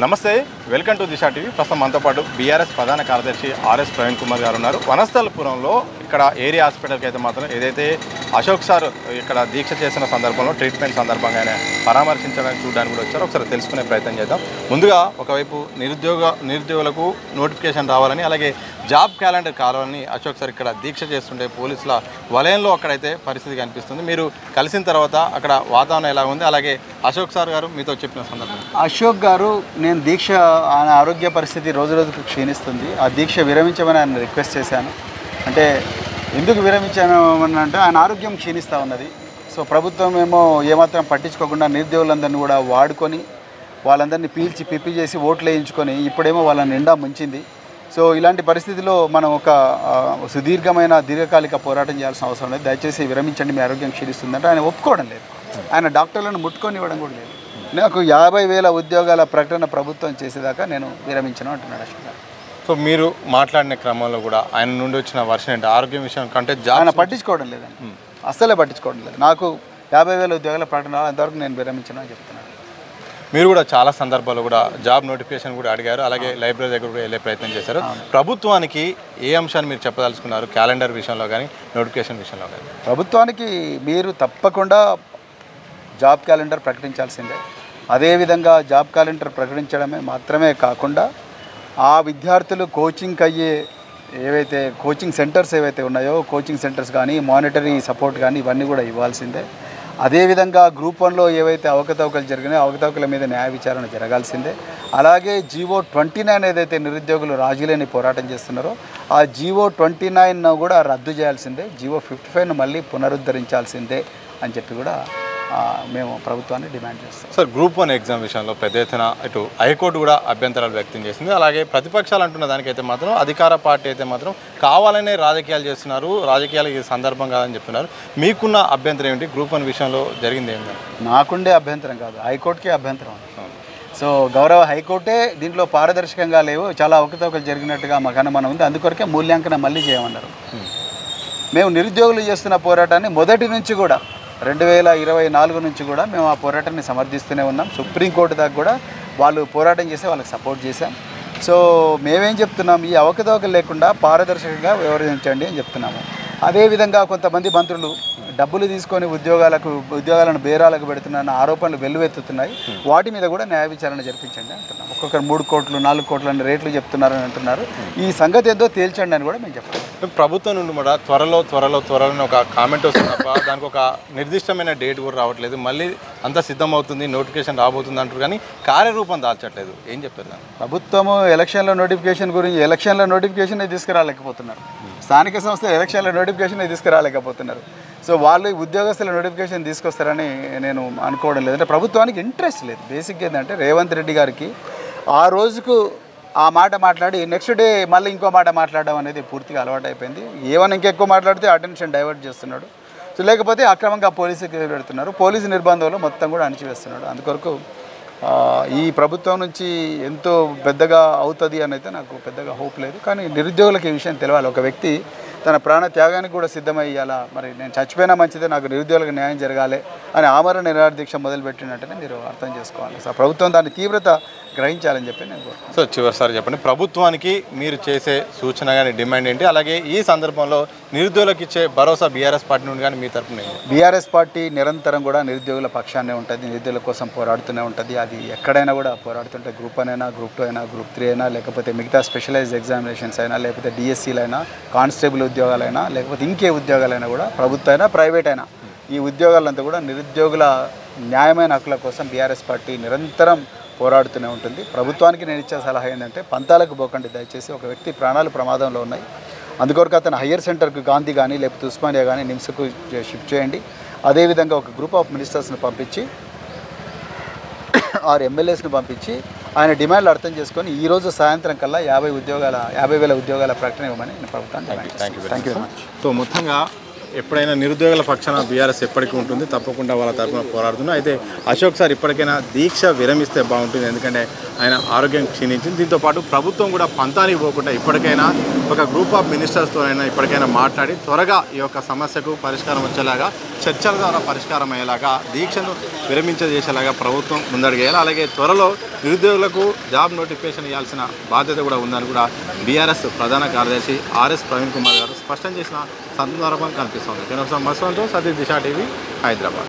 నమస్తే, welcome to Disha TV. ప్రస్తుతం మనతో పాటు బీఆర్ఎస్ ప్రధాన కార్యదర్శి ఆర్ఎస్ ప్రవీణ్ కుమార్ గారు ఉన్నారు. వనస్థలపురంలో ఇక్కడ ఏరియా హాస్పిటల్కి అయితే మాత్రం ఏదైతే అశోక్ సార్ ఇక్కడ దీక్ష చేసిన సందర్భంలో ట్రీట్మెంట్ సందర్భంగా ఆయన పరామర్శించడానికి చూడడానికి కూడా వచ్చారు. ఒకసారి తెలుసుకునే ప్రయత్నం చేద్దాం. ముందుగా ఒకవైపు నిరుద్యోగులకు నోటిఫికేషన్ రావాలని, అలాగే జాబ్ క్యాలెండర్ కావాలని అశోక్ సార్ ఇక్కడ దీక్ష చేస్తుంటే పోలీసుల వలయంలో అక్కడైతే పరిస్థితి కనిపిస్తుంది. మీరు కలిసిన తర్వాత అక్కడ వాతావరణం ఎలా ఉంది, అలాగే అశోక్ సార్ గారు మీతో చెప్పిన సందర్భం? అశోక్ గారు, నేను దీక్ష ఆయన ఆరోగ్య పరిస్థితి రోజు రోజుకు క్షీణిస్తుంది, ఆ దీక్ష విరమించమని ఆయన రిక్వెస్ట్ చేశాను. అంటే ఎందుకు విరమించాను అంటే ఆయన ఆరోగ్యం క్షీణిస్తూ ఉన్నది. సో ప్రభుత్వం ఏమో ఏమాత్రం పట్టించుకోకుండా నిరుద్యోగులందరినీ కూడా వాడుకొని వాళ్ళందరినీ పీల్చి పిప్పి చేసి ఓట్లు వేయించుకొని ఇప్పుడేమో వాళ్ళని నిండా ముంచింది. సో ఇలాంటి పరిస్థితిలో మనం ఒక దీర్ఘకాలిక పోరాటం చేయాల్సిన అవసరం లేదు. దయచేసి విరమించండి, మీ ఆరోగ్యం క్షీణిస్తుందంటే ఆయన ఒప్పుకోవడం లేదు. ఆయన డాక్టర్లను ముట్టుకొని ఇవ్వడం కూడా లేదు. నాకు 50,000 ఉద్యోగాల ప్రకటన ప్రభుత్వం చేసేదాకా నేను విరమించను అంటున్నాడు అశోక్ గారు. సో మీరు మాట్లాడిన క్రమంలో కూడా ఆయన నుండి వచ్చిన వర్షన్ ఏంటి? ఆరోగ్యం విషయం కంటే ఆయన పట్టించుకోవడం లేదండి, అస్సలే పట్టించుకోవడం లేదు. నాకు 50,000 ఉద్యోగాల ప్రకటన అంతవరకు నేను విరమించను అని చెప్తున్నాను. మీరు కూడా చాలా సందర్భాల్లో కూడా జాబ్ నోటిఫికేషన్ కూడా అడిగారు, అలాగే లైబ్రరీ దగ్గర కూడా వెళ్ళే ప్రయత్నం చేశారు. ప్రభుత్వానికి ఏ అంశాన్ని మీరు చెప్పదలుచుకున్నారు? క్యాలెండర్ విషయంలో కానీ, నోటిఫికేషన్ విషయంలో కానీ? ప్రభుత్వానికి మీరు తప్పకుండా జాబ్ క్యాలెండర్ ప్రకటించాల్సిందే. అదేవిధంగా జాబ్ క్యాలెండర్ ప్రకటించడమే మాత్రమే కాకుండా ఆ విద్యార్థులు కోచింగ్ అయ్యే ఏవైతే కోచింగ్ సెంటర్స్ ఏవైతే ఉన్నాయో, కోచింగ్ సెంటర్స్ కానీ మానిటరీ సపోర్ట్ కానీ ఇవన్నీ కూడా ఇవ్వాల్సిందే. అదేవిధంగా గ్రూప్ 1లో ఏవైతే అవకతవకలు జరిగినాయో అవకతవకల మీద న్యాయ విచారణ జరగాల్సిందే. అలాగే జీవో 29 ఏదైతే నిరుద్యోగులు రాజీలేని పోరాటం చేస్తున్నారో ఆ జీవో 29 కూడా రద్దు చేయాల్సిందే. జీవో 55ను మళ్ళీ పునరుద్ధరించాల్సిందే అని చెప్పి కూడా మేము ప్రభుత్వాన్ని డిమాండ్ చేస్తాం. సార్, గ్రూప్ 1 ఎగ్జామ్ విషయంలో పెద్ద ఎత్తున ఇటు హైకోర్టు కూడా అభ్యంతరాలు వ్యక్తం చేసింది. అలాగే ప్రతిపక్షాలు అంటున్న దానికైతే మాత్రం అధికార పార్టీ అయితే మాత్రం కావాలనే రాజకీయాలు చేస్తున్నారు, రాజకీయాలు ఈ సందర్భం కాదని చెప్తున్నారు. మీకున్న అభ్యంతరం ఏంటి? గ్రూప్ 1 విషయంలో జరిగింది ఏమిటి? నాకుండే అభ్యంతరం కాదు, హైకోర్టుకే అభ్యంతరం. సో గౌరవ హైకోర్టే దీంట్లో పారదర్శకంగా లేవు, చాలా అవకతవకలు జరిగినట్టుగా మాకు అనుమానం ఉంది, అందుకొరకే మూల్యాంకనం మళ్ళీ చేయమన్నారు. మేము నిరుద్యోగులు చేస్తున్న పోరాటాన్ని మొదటి నుంచి కూడా 2024 నుంచి కూడా మేము ఆ పోరాటాన్ని సమర్థిస్తూనే ఉన్నాం. సుప్రీంకోర్టు దాకా కూడా వాళ్ళు పోరాటం చేస్తే వాళ్ళకి సపోర్ట్ చేశాం. సో మేమేం చెప్తున్నాం, ఈ అవకతవకలు లేకుండా పారదర్శకంగా వ్యవహరించండి అని చెప్తున్నాము. అదేవిధంగా కొంతమంది మంత్రులు డబ్బులు తీసుకొని ఉద్యోగాలను బేరాలకు పెడుతున్నారన్న ఆరోపణలు వెల్లువెత్తుతున్నాయి. వాటి మీద కూడా న్యాయ విచారణ జరిపించండి అంటున్నాం. ఒక్కొక్కరు 3 కోట్లు 4 కోట్లు అని రేట్లు చెప్తున్నారని అంటున్నారు. ఈ సంగతి ఏదో తేల్చండి అని కూడా మేము చెప్తాం. ప్రభుత్వం నుండి కూడా త్వరలో ఒక కామెంట్ వస్తుంది తప్ప దానికి ఒక నిర్దిష్టమైన డేట్ కూడా రావట్లేదు. మళ్ళీ అంతా సిద్ధమవుతుంది, నోటిఫికేషన్ రాబోతుంది అంటారు, కానీ కార్యరూపం దాల్చట్లేదు. ఏం చెప్తారు దాన్ని? ప్రభుత్వము ఎలక్షన్ల నోటిఫికేషన్ తీసుకురాలేకపోతున్నారు. స్థానిక సంస్థ ఎలక్షన్ల నోటిఫికేషన్ తీసుకురాలేకపోతున్నారు. సో వాళ్ళు ఉద్యోగస్తుల నోటిఫికేషన్ తీసుకొస్తారని నేను అనుకోవడం లేదు. అంటే ప్రభుత్వానికి ఇంట్రెస్ట్ లేదు. బేసిక్గా ఏంటంటే రేవంత్ రెడ్డి గారికి ఆ రోజుకు ఆ మాట మాట్లాడి నెక్స్ట్ డే మళ్ళీ ఇంకో మాట మాట్లాడడం అనేది పూర్తిగా అలవాటు అయిపోయింది. ఏమైనా ఇంకెక్కువ మాట్లాడితే అటెన్షన్ డైవర్ట్ చేస్తున్నాడు. సో లేకపోతే అక్రమంగా పోలీసుకి పెడుతున్నారు, పోలీసు నిర్బంధంలో మొత్తం కూడా అణిచివేస్తున్నాడు. అందుకొరకు ఈ ప్రభుత్వం నుంచి ఎంతో పెద్దగా అవుతుంది అని అయితే నాకు పెద్దగా హోప్ లేదు. కానీ నిరుద్యోగులకు ఈ విషయం తెలవాలి. ఒక వ్యక్తి తన ప్రాణ త్యాగానికి కూడా సిద్ధమయ్యాలా, మరి నేను చచ్చిపోయినా మంచిదే, నాకు నిరుద్యోగులకు న్యాయం జరగాలి అని ఆమరణ నిరాహార దీక్ష మొదలుపెట్టినట్టనే మీరు అర్థం చేసుకోవాలి. సో ప్రభుత్వం దాని తీవ్రత గ్రహించాలని చెప్పి నేను కోరుతున్నాను. సో చివరిసారి చెప్పండి, ప్రభుత్వానికి మీరు చేసే సూచన కానీ డిమాండ్ ఏంటి? అలాగే ఈ సందర్భంలో నిరుద్యోగులకు ఇచ్చే భరోసా బీఆర్ఎస్ పార్టీ నుండి కానీ మీ తరఫున? బీఆర్ఎస్ పార్టీ నిరంతరం కూడా నిరుద్యోగుల పక్షాన్నే ఉంటుంది, నిరుద్యోగుల కోసం పోరాడుతూనే ఉంటుంది. అది ఎక్కడైనా కూడా పోరాడుతుంటే గ్రూప్ 1 అయినా, గ్రూప్ 2 అయినా, గ్రూప్ 3 అయినా, లేకపోతే మిగతా స్పెషలైజ్డ్ ఎగ్జామినేషన్స్ అయినా, లేకపోతే డిఎస్సీలైనా, కానిస్టేబుల్ ఉద్యోగాలైనా, లేకపోతే ఇంకే ఉద్యోగాలైనా కూడా ప్రభుత్వ అయినా ప్రైవేట్ అయినా ఈ ఉద్యోగాలంతా కూడా నిరుద్యోగుల న్యాయమైన హక్కుల కోసం బీఆర్ఎస్ పార్టీ నిరంతరం పోరాడుతూనే ఉంటుంది. ప్రభుత్వానికి నేను ఇచ్చే సలహా ఏంటంటే పంతాలకు పోకండి దయచేసి. ఒక వ్యక్తి ప్రాణాలు ప్రమాదంలో ఉన్నాయి, అందుకొరకు అతను హయ్యర్ సెంటర్కు గాంధీ కానీ లేకపోతే ఉస్మానియా కానీ నిమ్స్కు షిఫ్ట్ చేయండి. అదేవిధంగా ఒక గ్రూప్ ఆఫ్ మినిస్టర్స్ని పంపించి 6 ఎమ్మెల్యేస్ని పంపించి ఆయన డిమాండ్లు అర్థం చేసుకొని ఈరోజు సాయంత్రం కల్లా 50,000 ఉద్యోగాల ప్రకటన ఇవ్వమని నేను ప్రభుత్వాన్ని thank you very much. So మొత్తంగా ఎప్పుడైనా నిరుద్యోగుల పక్షాన బీఆర్ఎస్ ఎప్పటికీ ఉంటుంది, తప్పకుండా వాళ్ళ తరఫున పోరాడుతున్నాం. అయితే అశోక్ సార్ ఇప్పటికైనా దీక్ష విరమిస్తే బాగుంటుంది, ఎందుకంటే ఆయన ఆరోగ్యం క్షీణించింది. దీంతోపాటు ప్రభుత్వం కూడా పంతానికి పోకుండా ఇప్పటికైనా ఒక గ్రూప్ ఆఫ్ మినిస్టర్స్తోనైనా ఇప్పటికైనా మాట్లాడి త్వరగా ఈ యొక్క సమస్యకు పరిష్కారం వచ్చేలాగా చర్చల ద్వారా పరిష్కారం అయ్యేలాగా దీక్షను విరమించేలాగా ప్రభుత్వం ముందడుగేయాలి. అలాగే త్వరలో నిరుద్యోగులకు జాబ్ నోటిఫికేషన్ ఇవ్వాల్సిన బాధ్యత కూడా ఉందని కూడా బీఆర్ఎస్ ప్రధాన కార్యదర్శి ఆర్ఎస్ ప్రవీణ్ కుమార్ గారు స్పష్టం చేసిన సందర్భం కనిపిస్తుంది. మసంతో సతీష్ దిశ టీవీ హైదరాబాద్.